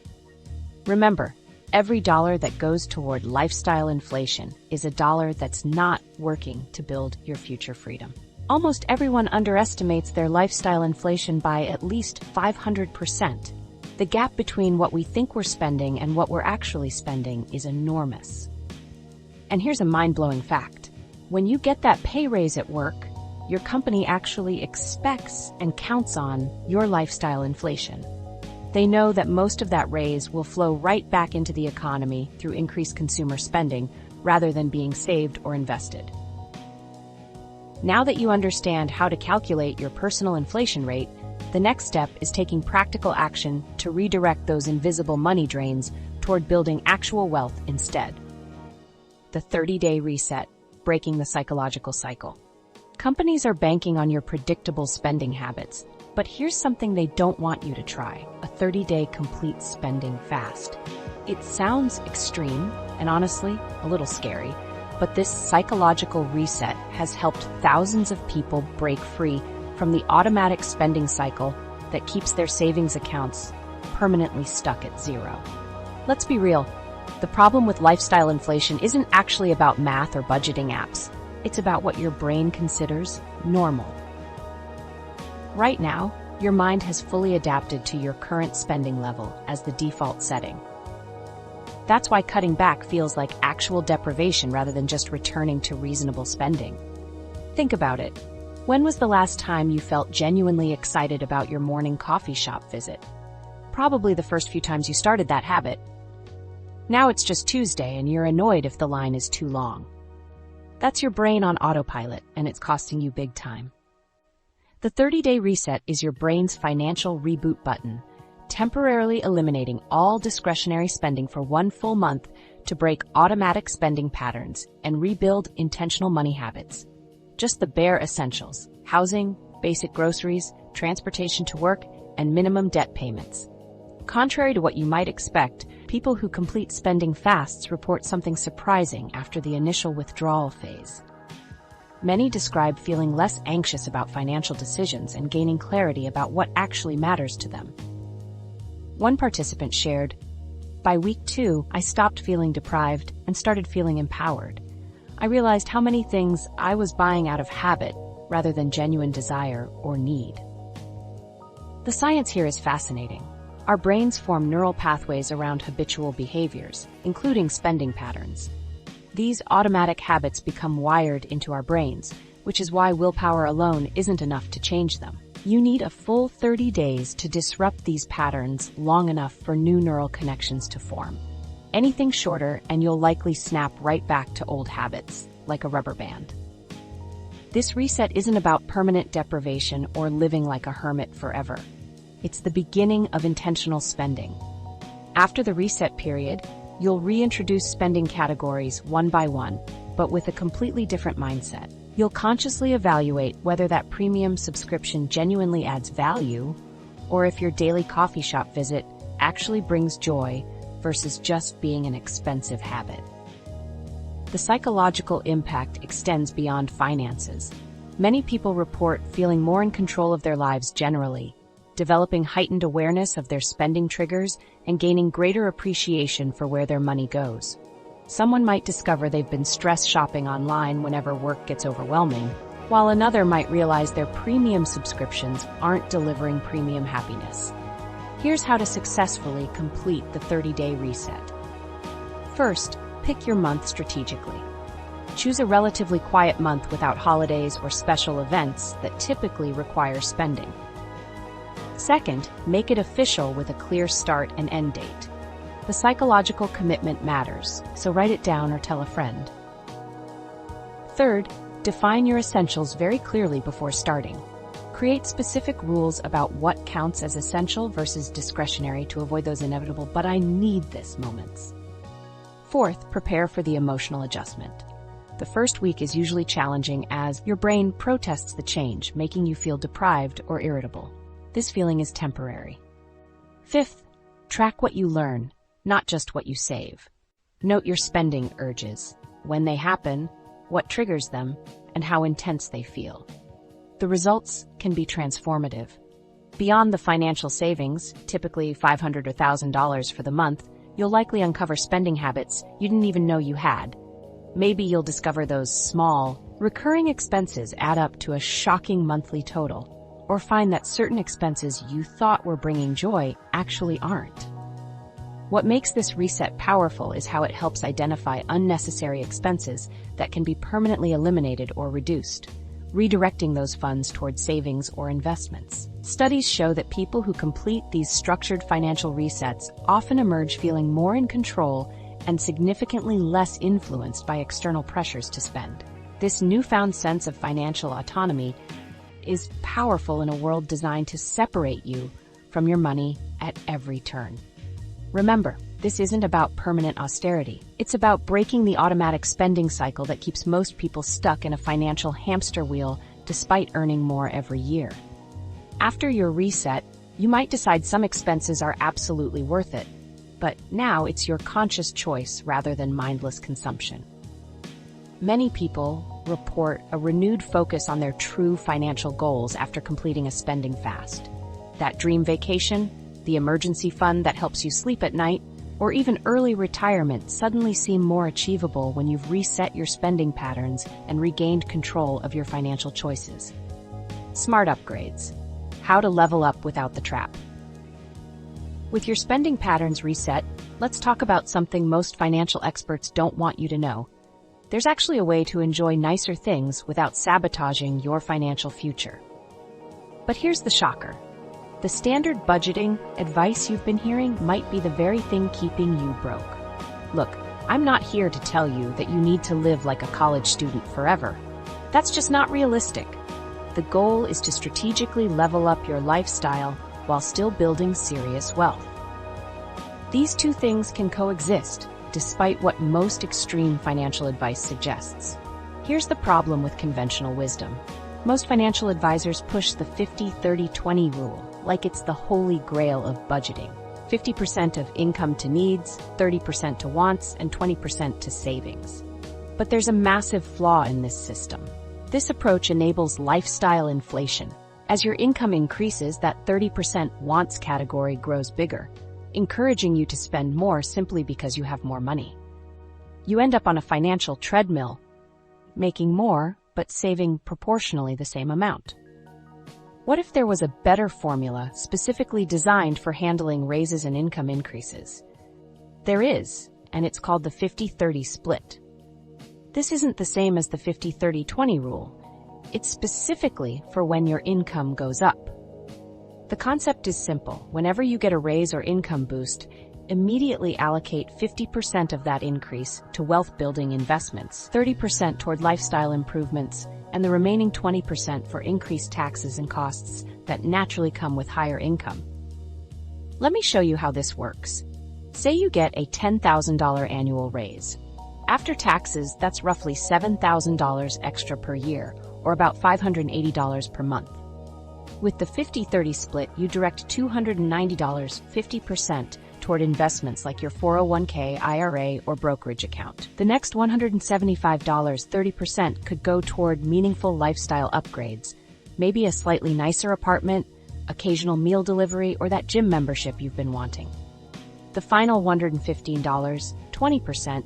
[SPEAKER 1] Remember, every dollar that goes toward lifestyle inflation is a dollar that's not working to build your future freedom. Almost everyone underestimates their lifestyle inflation by at least 500%. The gap between what we think we're spending and what we're actually spending is enormous. And here's a mind-blowing fact. When you get that pay raise at work, your company actually expects and counts on your lifestyle inflation. They know that most of that raise will flow right back into the economy through increased consumer spending rather than being saved or invested. Now that you understand how to calculate your personal inflation rate, the next step is taking practical action to redirect those invisible money drains toward building actual wealth instead. The 30-day reset, breaking the psychological cycle. Companies are banking on your predictable spending habits, but here's something they don't want you to try: a 30-day complete spending fast. It sounds extreme and honestly a little scary, but this psychological reset has helped thousands of people break free from the automatic spending cycle that keeps their savings accounts permanently stuck at zero. Let's be real, the problem with lifestyle inflation isn't actually about math or budgeting apps. It's about what your brain considers normal. Right now, your mind has fully adapted to your current spending level as the default setting. That's why cutting back feels like actual deprivation rather than just returning to reasonable spending. Think about it. When was the last time you felt genuinely excited about your morning coffee shop visit? Probably the first few times you started that habit. Now it's just Tuesday and you're annoyed if the line is too long. That's your brain on autopilot, and it's costing you big time. The 30-day reset is your brain's financial reboot button, temporarily eliminating all discretionary spending for one full month to break automatic spending patterns and rebuild intentional money habits. Just the bare essentials: housing, basic groceries, transportation to work, and minimum debt payments. Contrary to what you might expect, people who complete spending fasts report something surprising after the initial withdrawal phase. Many describe feeling less anxious about financial decisions and gaining clarity about what actually matters to them. One participant shared, "By week 2, I stopped feeling deprived and started feeling empowered. I realized how many things I was buying out of habit rather than genuine desire or need." The science here is fascinating. Our brains form neural pathways around habitual behaviors, including spending patterns. These automatic habits become wired into our brains, which is why willpower alone isn't enough to change them. You need a full 30 days to disrupt these patterns long enough for new neural connections to form. Anything shorter and you'll likely snap right back to old habits, like a rubber band. This reset isn't about permanent deprivation or living like a hermit forever. It's the beginning of intentional spending. After the reset period, you'll reintroduce spending categories one by one, but with a completely different mindset. You'll consciously evaluate whether that premium subscription genuinely adds value, or if your daily coffee shop visit actually brings joy versus just being an expensive habit. The psychological impact extends beyond finances. Many people report feeling more in control of their lives generally, developing heightened awareness of their spending triggers, and gaining greater appreciation for where their money goes. Someone might discover they've been stress shopping online whenever work gets overwhelming, while another might realize their premium subscriptions aren't delivering premium happiness. Here's how to successfully complete the 30-day reset. First, pick your month strategically. Choose a relatively quiet month without holidays or special events that typically require spending. Second, make it official with a clear start and end date. The psychological commitment matters, so write it down or tell a friend. Third, define your essentials very clearly before starting. Create specific rules about what counts as essential versus discretionary to avoid those inevitable "but I need this" moments. Fourth, prepare for the emotional adjustment. The first week is usually challenging as your brain protests the change, making you feel deprived or irritable. This feeling is temporary. Fifth, track what you learn, not just what you save. Note your spending urges, when they happen, what triggers them, and how intense they feel. The results can be transformative. Beyond the financial savings, typically $500 or $1,000 for the month, you'll likely uncover spending habits you didn't even know you had. Maybe you'll discover those small, recurring expenses add up to a shocking monthly total, or find that certain expenses you thought were bringing joy actually aren't. What makes this reset powerful is how it helps identify unnecessary expenses that can be permanently eliminated or reduced, redirecting those funds towards savings or investments. Studies show that people who complete these structured financial resets often emerge feeling more in control and significantly less influenced by external pressures to spend. This newfound sense of financial autonomy is powerful in a world designed to separate you from your money at every turn. Remember, this isn't about permanent austerity. It's about breaking the automatic spending cycle that keeps most people stuck in a financial hamster wheel despite earning more every year. After your reset, you might decide some expenses are absolutely worth it, but now it's your conscious choice rather than mindless consumption. Many people report a renewed focus on their true financial goals after completing a spending fast. That dream vacation, the emergency fund that helps you sleep at night, or even early retirement suddenly seem more achievable when you've reset your spending patterns and regained control of your financial choices. Smart upgrades. How to level up without the trap. With your spending patterns reset, let's talk about something most financial experts don't want you to know. There's actually a way to enjoy nicer things without sabotaging your financial future. But here's the shocker. The standard budgeting advice you've been hearing might be the very thing keeping you broke. Look, I'm not here to tell you that you need to live like a college student forever. That's just not realistic. The goal is to strategically level up your lifestyle while still building serious wealth. These two things can coexist, despite what most extreme financial advice suggests. Here's the problem with conventional wisdom. Most financial advisors push the 50-30-20 rule, like it's the holy grail of budgeting. 50% of income to needs, 30% to wants, and 20% to savings. But there's a massive flaw in this system. This approach enables lifestyle inflation. As your income increases, that 30% wants category grows bigger, encouraging you to spend more simply because you have more money. You end up on a financial treadmill, making more but saving proportionally the same amount. What if there was a better formula specifically designed for handling raises and income increases? There is, and it's called the 50-30 split. This isn't the same as the 50-30-20 rule. It's specifically for when your income goes up. The concept is simple. Whenever you get a raise or income boost, immediately allocate 50% of that increase to wealth-building investments, 30% toward lifestyle improvements, and the remaining 20% for increased taxes and costs that naturally come with higher income. Let me show you how this works. Say you get a $10,000 annual raise. After taxes, that's roughly $7,000 extra per year, or about $580 per month. With the 50-30 split, you direct $290, 50%, toward investments like your 401k, IRA, or brokerage account. The next $175, 30%, could go toward meaningful lifestyle upgrades, maybe a slightly nicer apartment, occasional meal delivery, or that gym membership you've been wanting. The final $115, 20%,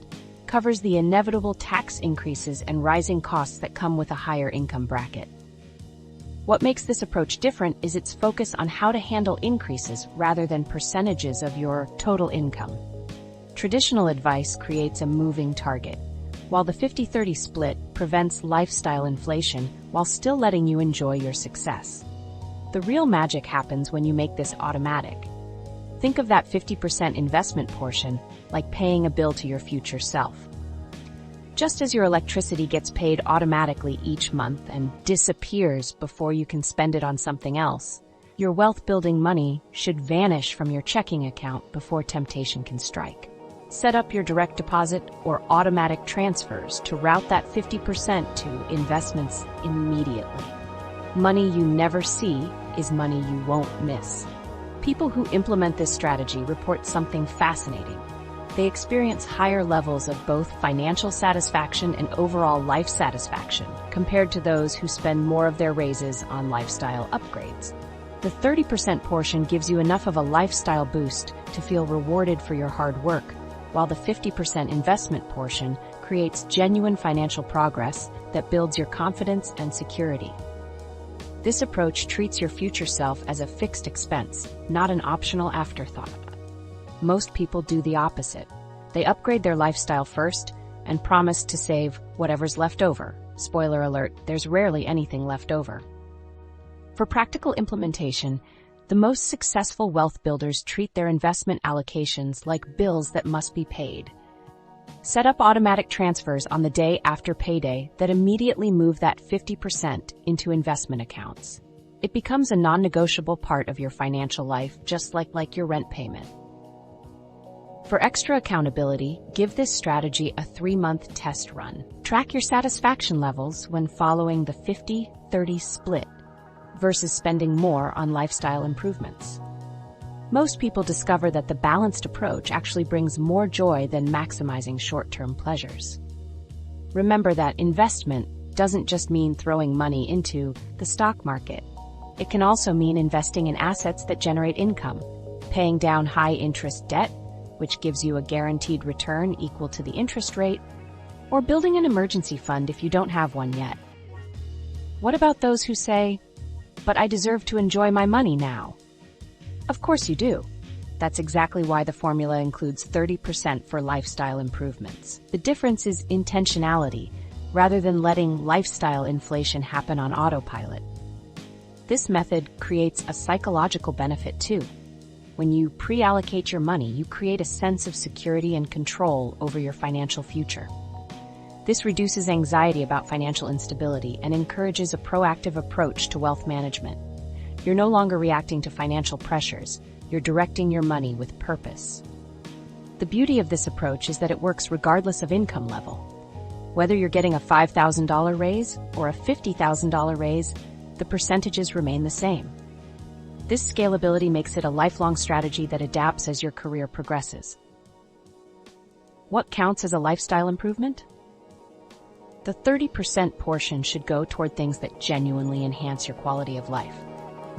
[SPEAKER 1] covers the inevitable tax increases and rising costs that come with a higher income bracket. What makes this approach different is its focus on how to handle increases rather than percentages of your total income. Traditional advice creates a moving target, while the 50-30 split prevents lifestyle inflation while still letting you enjoy your success. The real magic happens when you make this automatic. Think of that 50% investment portion like paying a bill to your future self. Just as your electricity gets paid automatically each month and disappears before you can spend it on something else, your wealth-building money should vanish from your checking account before temptation can strike. Set up your direct deposit or automatic transfers to route that 50% to investments immediately. Money you never see is money you won't miss. People who implement this strategy report something fascinating. They experience higher levels of both financial satisfaction and overall life satisfaction compared to those who spend more of their raises on lifestyle upgrades. The 30% portion gives you enough of a lifestyle boost to feel rewarded for your hard work, while the 50% investment portion creates genuine financial progress that builds your confidence and security. This approach treats your future self as a fixed expense, not an optional afterthought. Most people do the opposite. They upgrade their lifestyle first and promise to save whatever's left over. Spoiler alert, there's rarely anything left over. For practical implementation, the most successful wealth builders treat their investment allocations like bills that must be paid. Set up automatic transfers on the day after payday that immediately move that 50% into investment accounts. It becomes a non-negotiable part of your financial life, just like your rent payment. For extra accountability, give this strategy a 3-month test run. Track your satisfaction levels when following the 50-30 split versus spending more on lifestyle improvements. Most people discover that the balanced approach actually brings more joy than maximizing short-term pleasures. Remember that investment doesn't just mean throwing money into the stock market. It can also mean investing in assets that generate income, paying down high-interest debt, which gives you a guaranteed return equal to the interest rate, or building an emergency fund if you don't have one yet. What about those who say, "But I deserve to enjoy my money now"? Of course you do. That's exactly why the formula includes 30% for lifestyle improvements. The difference is intentionality, rather than letting lifestyle inflation happen on autopilot. This method creates a psychological benefit too. When you pre-allocate your money, you create a sense of security and control over your financial future. This reduces anxiety about financial instability and encourages a proactive approach to wealth management. You're no longer reacting to financial pressures, you're directing your money with purpose. The beauty of this approach is that it works regardless of income level. Whether you're getting a $5,000 raise or a $50,000 raise, the percentages remain the same. This scalability makes it a lifelong strategy that adapts as your career progresses. What counts as a lifestyle improvement? The 30% portion should go toward things that genuinely enhance your quality of life,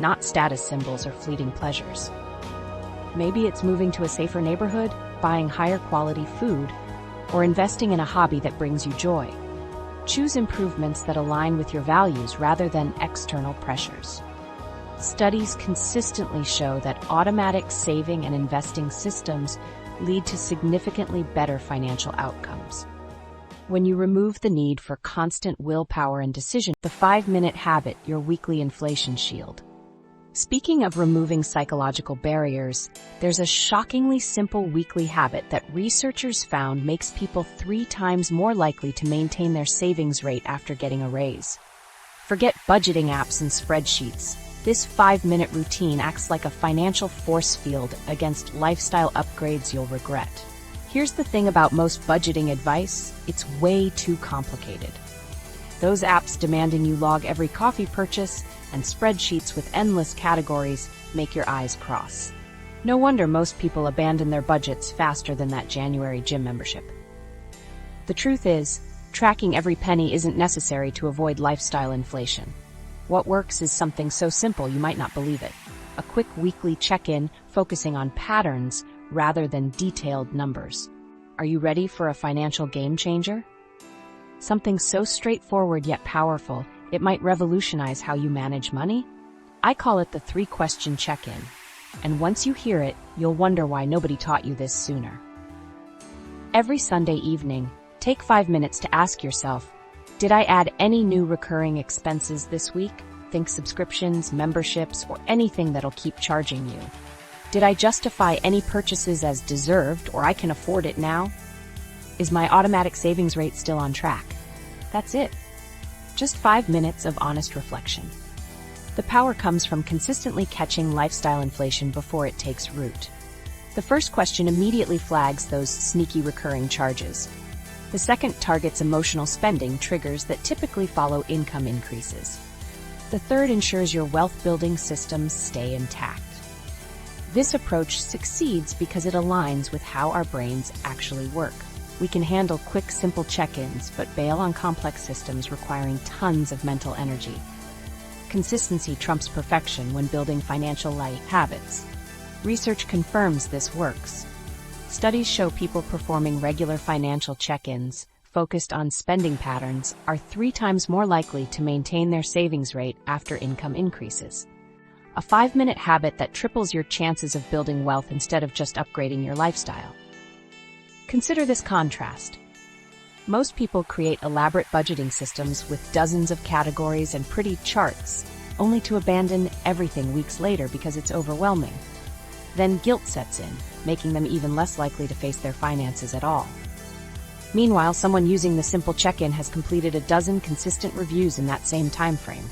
[SPEAKER 1] not status symbols or fleeting pleasures. Maybe it's moving to a safer neighborhood, buying higher quality food, or investing in a hobby that brings you joy. Choose improvements that align with your values rather than external pressures. Studies consistently show that automatic saving and investing systems lead to significantly better financial outcomes. When you remove the need for constant willpower and decision, the 5-minute habit, your weekly inflation shield. Speaking of removing psychological barriers, there's a shockingly simple weekly habit that researchers found makes people 3 times more likely to maintain their savings rate after getting a raise. Forget budgeting apps and spreadsheets. This 5-minute routine acts like a financial force field against lifestyle upgrades you'll regret. Here's the thing about most budgeting advice, it's way too complicated. Those apps demanding you log every coffee purchase and spreadsheets with endless categories make your eyes cross. No wonder most people abandon their budgets faster than that January gym membership. The truth is, tracking every penny isn't necessary to avoid lifestyle inflation. What works is something so simple you might not believe it. A quick weekly check-in focusing on patterns rather than detailed numbers. Are you ready for a financial game changer? Something so straightforward yet powerful, it might revolutionize how you manage money? I call it the 3-question check-in. And once you hear it, you'll wonder why nobody taught you this sooner. Every Sunday evening, take 5 minutes to ask yourself, did I add any new recurring expenses this week? Think subscriptions, memberships, or anything that'll keep charging you. Did I justify any purchases as deserved or I can afford it now? Is my automatic savings rate still on track? That's it. Just 5 minutes of honest reflection. The power comes from consistently catching lifestyle inflation before it takes root. The first question immediately flags those sneaky recurring charges. The second targets emotional spending triggers that typically follow income increases. The third ensures your wealth-building systems stay intact. This approach succeeds because it aligns with how our brains actually work. We can handle quick, simple check-ins, but bail on complex systems requiring tons of mental energy. Consistency trumps perfection when building financial light habits. Research confirms this works. Studies show people performing regular financial check-ins, focused on spending patterns, are 3 times more likely to maintain their savings rate after income increases. A 5-minute habit that triples your chances of building wealth instead of just upgrading your lifestyle. Consider this contrast. Most people create elaborate budgeting systems with dozens of categories and pretty charts, only to abandon everything weeks later because it's overwhelming. Then guilt sets in, making them even less likely to face their finances at all. Meanwhile, someone using the simple check-in has completed a dozen consistent reviews in that same time frame.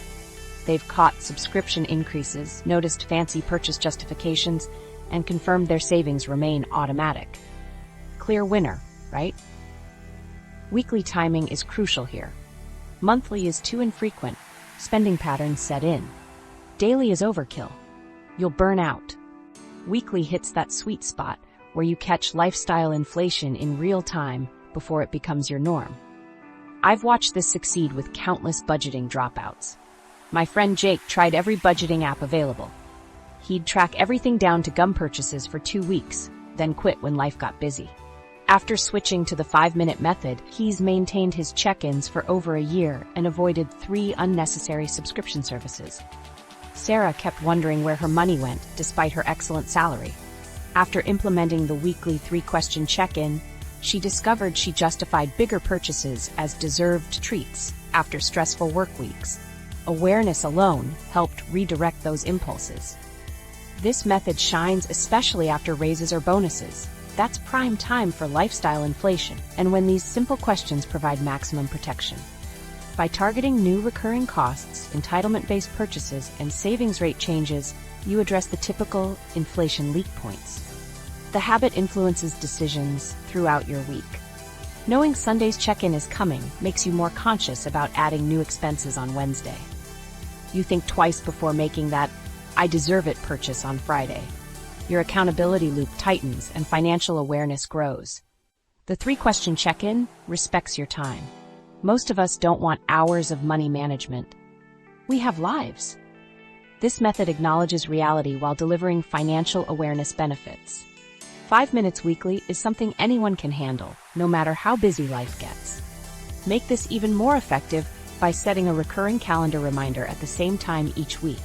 [SPEAKER 1] They've caught subscription increases, noticed fancy purchase justifications, and confirmed their savings remain automatic. Clear winner, right? Weekly timing is crucial here. Monthly is too infrequent. Spending patterns set in. Daily is overkill. You'll burn out. Weekly hits that sweet spot where you catch lifestyle inflation in real time before it becomes your norm. I've watched this succeed with countless budgeting dropouts. My friend Jake tried every budgeting app available. He'd track everything down to gum purchases for 2 weeks, then quit when life got busy. After switching to the 5-minute method, he's maintained his check-ins for over a year and avoided 3 unnecessary subscription services. Sarah kept wondering where her money went despite her excellent salary. After implementing the weekly 3-question check-in, she discovered she justified bigger purchases as deserved treats after stressful work weeks. Awareness alone helped redirect those impulses. This method shines especially after raises or bonuses. That's prime time for lifestyle inflation, and when these simple questions provide maximum protection. By targeting new recurring costs, entitlement-based purchases, and savings rate changes, you address the typical inflation leak points. The habit influences decisions throughout your week. Knowing Sunday's check-in is coming makes you more conscious about adding new expenses on Wednesday. You think twice before making that "I deserve it" purchase on Friday. Your accountability loop tightens and financial awareness grows. The 3-question check-in respects your time. Most of us don't want hours of money management. We have lives. This method acknowledges reality while delivering financial awareness benefits. 5 minutes weekly is something anyone can handle, no matter how busy life gets. Make this even more effective by setting a recurring calendar reminder at the same time each week.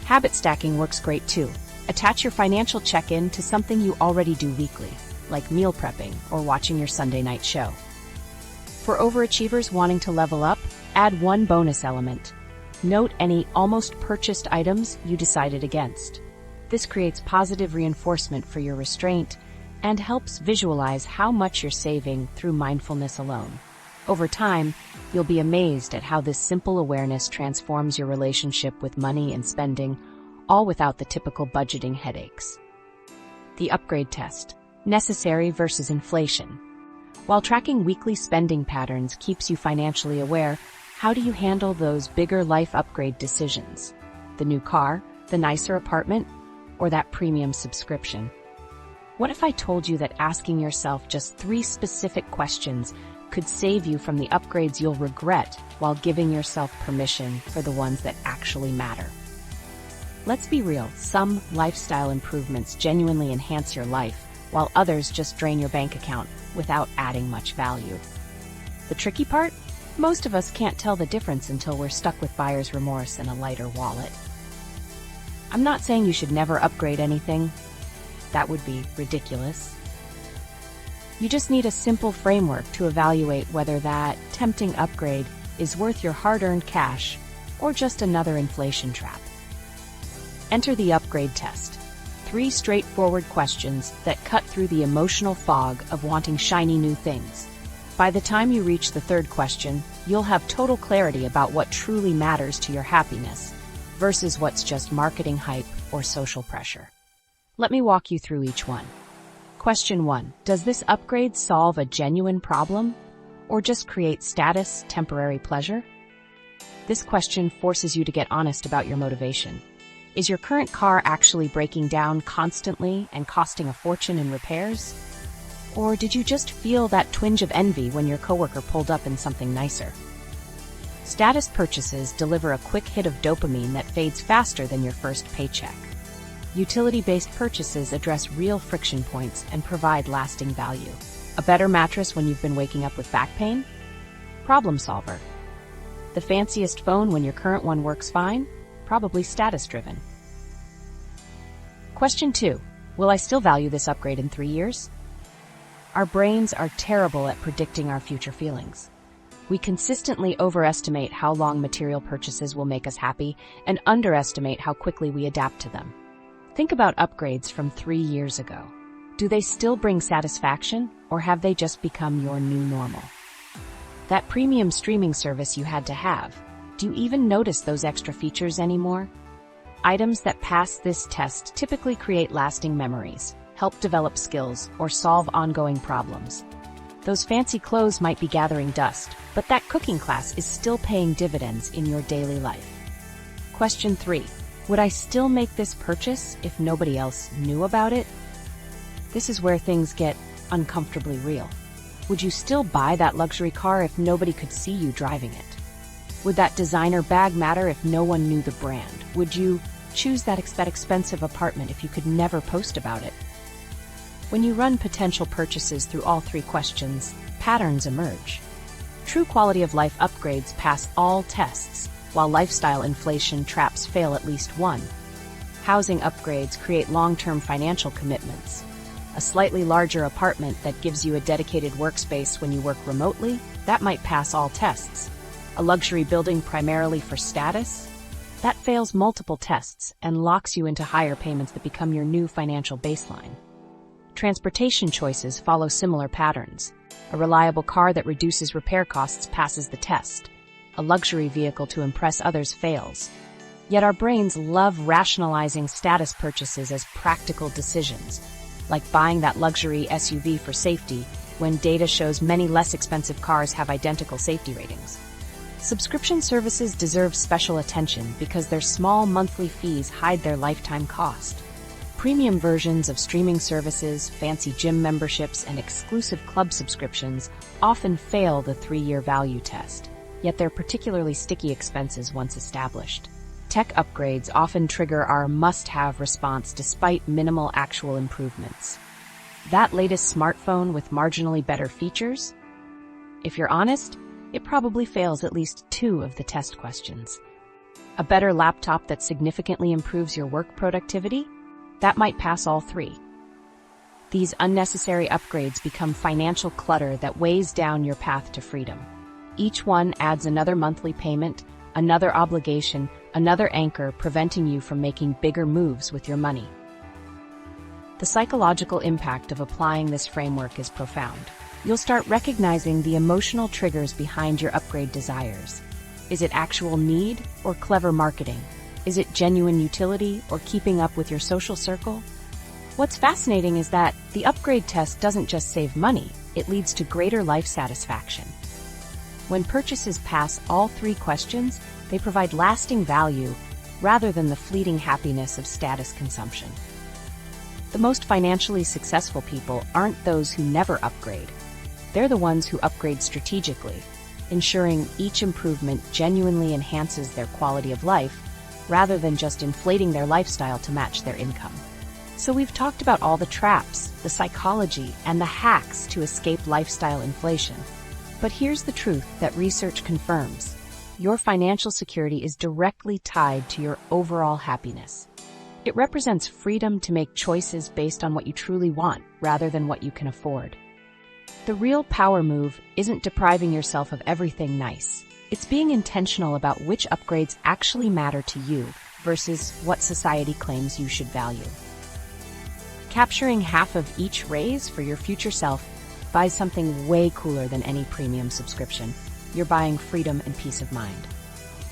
[SPEAKER 1] Habit stacking works great too. Attach your financial check-in to something you already do weekly, like meal prepping or watching your Sunday night show. For overachievers wanting to level up, add one bonus element. Note any almost purchased items you decided against. This creates positive reinforcement for your restraint and helps visualize how much you're saving through mindfulness alone. Over time, you'll be amazed at how this simple awareness transforms your relationship with money and spending, all without the typical budgeting headaches. The upgrade test: necessary versus inflation. While tracking weekly spending patterns keeps you financially aware, how do you handle those bigger life upgrade decisions? The new car, the nicer apartment, or that premium subscription? What if I told you that asking yourself just 3 specific questions could save you from the upgrades you'll regret while giving yourself permission for the ones that actually matter? Let's be real, some lifestyle improvements genuinely enhance your life, while others just drain your bank account without adding much value. The tricky part? Most of us can't tell the difference until we're stuck with buyer's remorse and a lighter wallet. I'm not saying you should never upgrade anything. That would be ridiculous. You just need a simple framework to evaluate whether that tempting upgrade is worth your hard-earned cash or just another inflation trap. Enter the upgrade test. 3 straightforward questions that cut through the emotional fog of wanting shiny new things. By the time you reach the 3rd question, you'll have total clarity about what truly matters to your happiness versus what's just marketing hype or social pressure. Let me walk you through each one. Question 1. Does this upgrade solve a genuine problem or just create status, temporary pleasure? This question forces you to get honest about your motivation. Is your current car actually breaking down constantly and costing a fortune in repairs? Or did you just feel that twinge of envy when your coworker pulled up in something nicer? Status purchases deliver a quick hit of dopamine that fades faster than your first paycheck. Utility-based purchases address real friction points and provide lasting value. A better mattress when you've been waking up with back pain? Problem solver. The fanciest phone when your current one works fine? Probably status-driven. Question 2. Will I still value this upgrade in 3 years? Our brains are terrible at predicting our future feelings. We consistently overestimate how long material purchases will make us happy and underestimate how quickly we adapt to them. Think about upgrades from 3 years ago. Do they still bring satisfaction, or have they just become your new normal? That premium streaming service you had to have, do you even notice those extra features anymore? Items that pass this test typically create lasting memories, help develop skills, or solve ongoing problems. Those fancy clothes might be gathering dust, but that cooking class is still paying dividends in your daily life. Question 3. Would I still make this purchase if nobody else knew about it? This is where things get uncomfortably real. Would you still buy that luxury car if nobody could see you driving it? Would that designer bag matter if no one knew the brand? Would you choose that expensive apartment if you could never post about it? When you run potential purchases through all 3 questions, patterns emerge. True quality of life upgrades pass all tests, while lifestyle inflation traps fail at least one. Housing upgrades create long-term financial commitments. A slightly larger apartment that gives you a dedicated workspace when you work remotely, that might pass all tests. A luxury building primarily for status, that fails multiple tests and locks you into higher payments that become your new financial baseline. Transportation choices follow similar patterns. A reliable car that reduces repair costs passes the test. A luxury vehicle to impress others fails. Yet our brains love rationalizing status purchases as practical decisions, like buying that luxury SUV for safety when data shows many less expensive cars have identical safety ratings. Subscription services deserve special attention because their small monthly fees hide their lifetime cost. Premium versions of streaming services, fancy gym memberships, and exclusive club subscriptions often fail the 3-year value test, yet they're particularly sticky expenses once established. Tech upgrades often trigger our must-have response despite minimal actual improvements. That latest smartphone with marginally better features? If you're honest, it probably fails at least 2 of the test questions. A better laptop that significantly improves your work productivity? That might pass all three. These unnecessary upgrades become financial clutter that weighs down your path to freedom. Each one adds another monthly payment, another obligation, another anchor preventing you from making bigger moves with your money. The psychological impact of applying this framework is profound. You'll start recognizing the emotional triggers behind your upgrade desires. Is it actual need or clever marketing? Is it genuine utility or keeping up with your social circle? What's fascinating is that the upgrade test doesn't just save money, it leads to greater life satisfaction. When purchases pass all three questions, they provide lasting value rather than the fleeting happiness of status consumption. The most financially successful people aren't those who never upgrade. They're the ones who upgrade strategically, ensuring each improvement genuinely enhances their quality of life rather than just inflating their lifestyle to match their income. So we've talked about all the traps, the psychology, and the hacks to escape lifestyle inflation. But here's the truth that research confirms. Your financial security is directly tied to your overall happiness. It represents freedom to make choices based on what you truly want, rather than what you can afford. The real power move isn't depriving yourself of everything nice. It's being intentional about which upgrades actually matter to you versus what society claims you should value. Capturing half of each raise for your future self buys something way cooler than any premium subscription. You're buying freedom and peace of mind.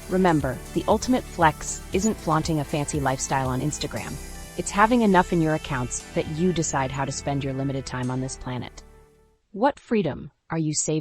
[SPEAKER 1] Remember, the ultimate flex isn't flaunting a fancy lifestyle on Instagram. It's having enough in your accounts that you decide how to spend your limited time on this planet. What freedom are you saving?